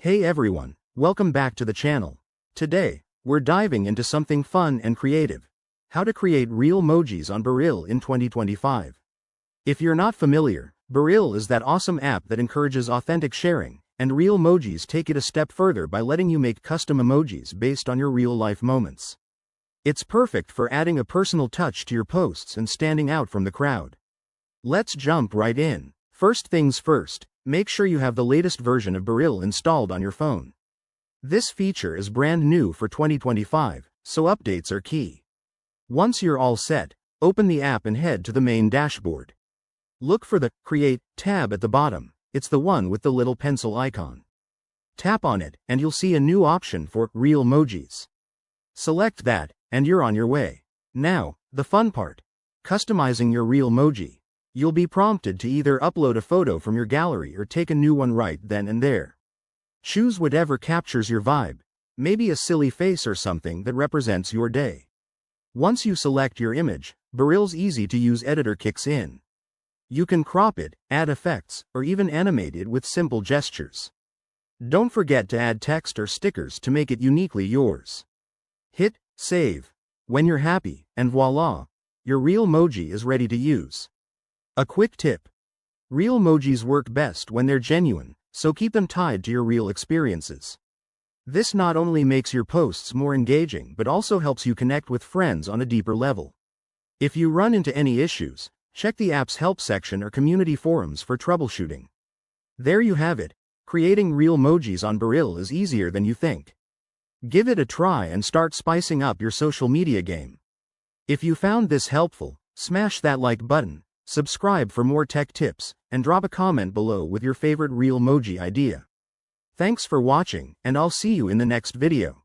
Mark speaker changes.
Speaker 1: Hey everyone, welcome back to the channel. Today, we're diving into something fun and creative. How to create RealMojis on BeReal in 2025. If you're not familiar, BeReal is that awesome app that encourages authentic sharing, and RealMojis take it a step further by letting you make custom emojis based on your real-life moments. It's perfect for adding a personal touch to your posts and standing out from the crowd. Let's jump right in. First things first, make sure you have the latest version of BeReal installed on your phone. This feature is brand new for 2025, so updates are key. Once you're all set, open the app and head to the main dashboard. Look for the Create tab at the bottom. It's the one with the little pencil icon. Tap on it, and you'll see a new option for RealMojis. Select that, and you're on your way. Now, the fun part. Customizing your RealMoji. You'll be prompted to either upload a photo from your gallery or take a new one right then and there. Choose whatever captures your vibe, maybe a silly face or something that represents your day. Once you select your image, BeReal's easy-to-use editor kicks in. You can crop it, add effects, or even animate it with simple gestures. Don't forget to add text or stickers to make it uniquely yours. Hit Save when you're happy, and voila, your RealMoji is ready to use. A quick tip. RealMojis work best when they're genuine, so keep them tied to your real experiences. This not only makes your posts more engaging but also helps you connect with friends on a deeper level. If you run into any issues, check the app's help section or community forums for troubleshooting. There you have it. Creating RealMojis on BeReal is easier than you think. Give it a try and start spicing up your social media game. If you found this helpful, smash that like button. Subscribe for more tech tips, and drop a comment below with your favorite RealMoji idea. Thanks for watching, and I'll see you in the next video.